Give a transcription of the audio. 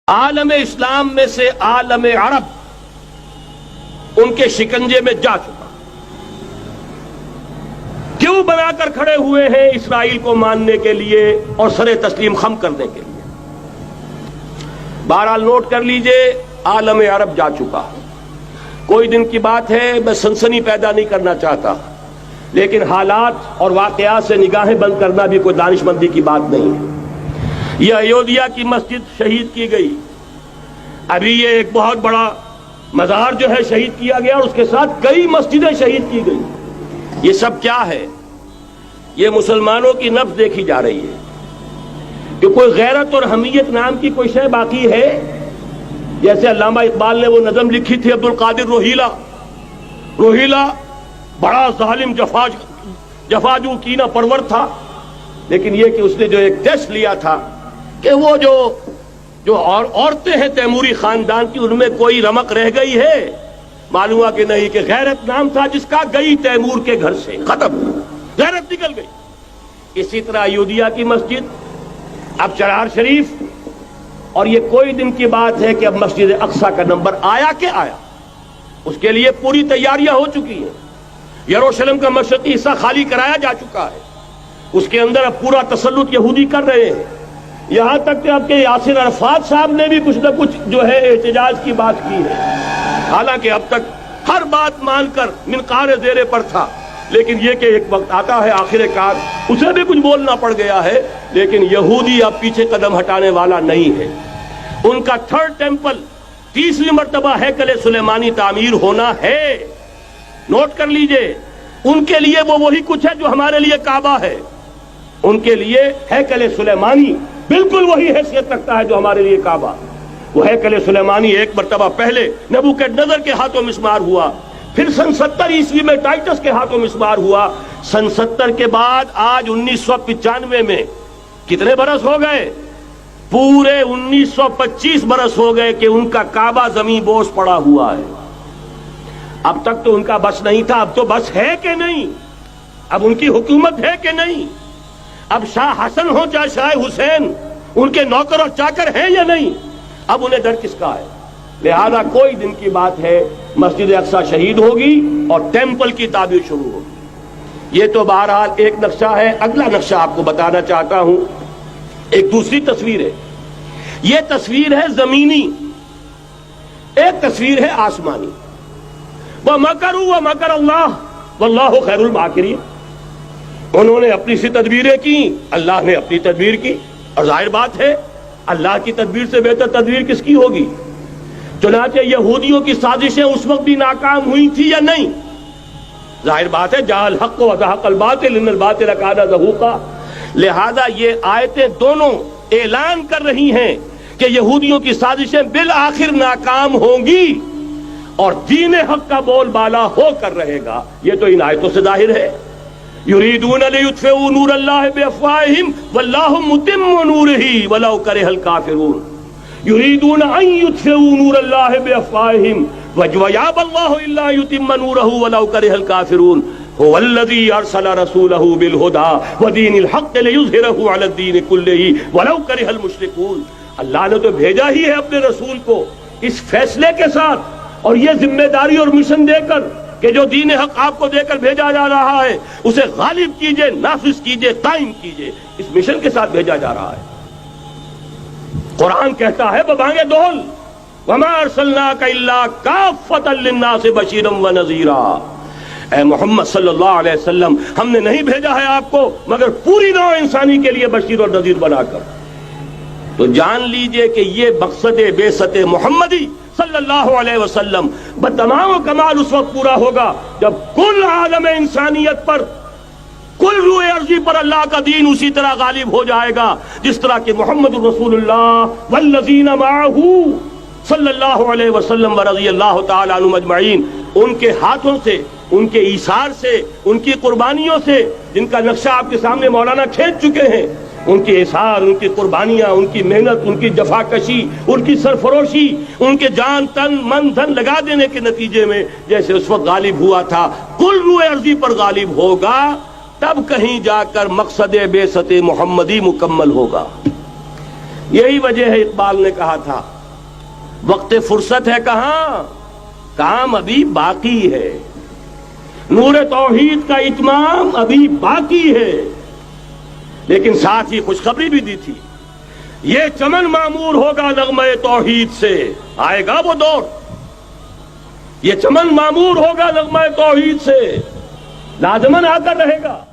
عالم اسلام میں سے عالم عرب ان کے شکنجے میں جا چکا، کیوں بنا کر کھڑے ہوئے ہیں اسرائیل کو ماننے کے لیے اور سر تسلیم خم کرنے کے لیے؟ بہرحال نوٹ کر لیجئے، عالم عرب جا چکا۔ کوئی دن کی بات ہے، میں سنسنی پیدا نہیں کرنا چاہتا، لیکن حالات اور واقعات سے نگاہیں بند کرنا بھی کوئی دانش مندی کی بات نہیں ہے۔ یہ ایودھیا کی مسجد شہید کی گئی، ابھی یہ ایک بہت بڑا مزار جو ہے شہید کیا گیا، اور اس کے ساتھ کئی مسجدیں شہید کی گئی۔ یہ سب کیا ہے؟ یہ مسلمانوں کی نفس دیکھی جا رہی ہے کہ کوئی غیرت اور حمیت نام کی کوئی شے باقی ہے؟ جیسے علامہ اقبال نے وہ نظم لکھی تھی، عبدالقادر روہیلا بڑا ظالم جفاجو کینہ پرور تھا، لیکن یہ کہ اس نے جو ایک ٹیسٹ لیا تھا کہ وہ جو عورتیں ہیں تیموری خاندان کی، ان میں کوئی رمق رہ گئی ہے؟ معلوم ہوا کہ نہیں، کہ غیرت نام تھا جس کا گئی تیمور کے گھر سے، ختم، غیرت نکل گئی۔ اسی طرح ایودھیا کی مسجد، اب چرار شریف، اور یہ کوئی دن کی بات ہے کہ اب مسجد اقصی کا نمبر آیا کہ آیا، اس کے لیے پوری تیاریاں ہو چکی ہیں۔ یروشلم کا مشرقی حصہ خالی کرایا جا چکا ہے، اس کے اندر اب پورا تسلط یہودی کر رہے ہیں، یہاں تک کہ اب کے یاسر عرفات صاحب نے بھی کچھ نہ کچھ جو ہے احتجاج کی بات کی ہے، حالانکہ اب تک ہر بات مان کر منقار زیرے پر تھا، لیکن یہ کہ ایک وقت آتا ہے آخر کار اسے بھی کچھ بولنا پڑ گیا ہے۔ لیکن یہودی اب پیچھے قدم ہٹانے والا نہیں ہے۔ ان کا تھرڈ ٹیمپل، تیسری مرتبہ ہیکل سلیمانی تعمیر ہونا ہے۔ نوٹ کر لیجئے، ان کے لیے وہ وہی کچھ ہے جو ہمارے لیے کعبہ ہے، ان کے لیے ہیکل سلیمانی بالکل وہی حیثیت رکھتا ہے جو ہمارے لیے کعبہ۔ وہ ہیکل سلیمانی ایک مرتبہ پہلے نبوکدنضر کے ہاتھوں مسمار ہوا، پھر سن 70 عیسوی میں ٹائٹس کے ہاتھوں مسمار ہوا، سن 70 کے بعد آج 1995 میں کتنے برس ہو گئے؟ پورے 1925 برس ہو گئے کہ ان کا کعبہ زمین بوس پڑا ہوا ہے۔ اب تک تو ان کا بس نہیں تھا، اب تو بس ہے کہ نہیں؟ اب ان کی حکومت ہے کہ نہیں؟ اب شاہ حسن ہو چاہے شاہ حسین، ان کے نوکر اور چاکر ہیں یا نہیں؟ اب انہیں ڈر کس کا ہے؟ لہذا کوئی دن کی بات ہے، مسجد اقصی شہید ہوگی اور ٹیمپل کی تعمیر شروع ہوگی۔ یہ تو بہرحال ایک نقشہ ہے۔ اگلا نقشہ آپ کو بتانا چاہتا ہوں، ایک دوسری تصویر ہے۔ یہ تصویر ہے زمینی، ایک تصویر ہے آسمانی۔ وَمَكَرُوا وَمَكَرَ اللَّهُ وَاللَّهُ خَيْرُ الْمَاكِرِينَ۔ انہوں نے اپنی سی تدبیریں کی، اللہ نے اپنی تدبیر کی، اور ظاہر بات ہے اللہ کی تدبیر سے بہتر تدبیر کس کی ہوگی؟ چنانچہ یہودیوں کی سازشیں اس وقت بھی ناکام ہوئی تھی یا نہیں؟ ظاہر بات ہے جاء الحق وزهق الباطل ان الباطل کان زهوقا۔ لہذا یہ آیتیں دونوں اعلان کر رہی ہیں کہ یہودیوں کی سازشیں بالآخر ناکام ہوں گی اور دین حق کا بول بالا ہو کر رہے گا۔ یہ تو ان آیتوں سے ظاہر ہے۔ یریدون لیطفئوا نور اللہ بافواہہم واللہ متم نورہ ولو کرہ الکافرون۔ یریدون ان یطفئوا نور اللہ بافواہہم ویابى اللہ الا یتم نورہ ولو کرہ الکافرون۔ هو الذی ارسل رسولہ بالہدی ودین الحق لیظہرہ علی الدین کلہ ولو کرہ المشرکون۔ اللہ نے تو بھیجا ہی ہے اپنے رسول کو اس فیصلے کے ساتھ اور یہ ذمہ داری اور مشن دے کر کہ جو دین حق آپ کو دے کر بھیجا جا رہا ہے اسے غالب کیجئے، نافذ کیجئے، قائم کیجئے۔ اس مشن کے ساتھ بھیجا جا رہا ہے۔ قرآن کہتا ہے ببانگ دول وما ارسلناک الا کافۃ للناس بشیرا ونذیرا۔ اے محمد صلی اللہ علیہ وسلم، ہم نے نہیں بھیجا ہے آپ کو مگر پوری نوع انسانی کے لیے بشیر اور نذیر بنا کر۔ تو جان لیجئے کہ یہ مقصد بعثت محمدی صلی اللہ علیہ وسلم بتمام و کمال اس وقت پورا ہوگا جب کل عالم انسانیت پر، کل روئے ارضی پر اللہ کا دین اسی طرح غالب ہو جائے گا جس طرح کہ محمد رسول اللہ والذین معہ صلی اللہ علیہ وسلم ورضی اللہ تعالی عنہم اجمعین، ان کے ہاتھوں سے، ان کے ایثار سے، ان کی قربانیوں سے، جن کا نقشہ آپ کے سامنے مولانا کھینچ چکے ہیں، ان کے اثار، ان کی قربانیاں، ان کی محنت، ان کی جفاکشی، ان کی سرفروشی، ان کے جان تن من دھن لگا دینے کے نتیجے میں جیسے اس وقت غالب ہوا تھا کل روئے ارضی پر غالب ہوگا، تب کہیں جا کر مقصد بعثت محمدی مکمل ہوگا۔ یہی وجہ ہے اقبال نے کہا تھا وقت فرصت ہے کہاں، کام ابھی باقی ہے، نور توحید کا اتمام ابھی باقی ہے۔ لیکن ساتھ ہی خوشخبری بھی دی تھی، یہ چمن معمور ہوگا نغمہ توحید سے، آئے گا وہ دور، یہ چمن معمور ہوگا نغمہ توحید سے، لازماً آ کر رہے گا۔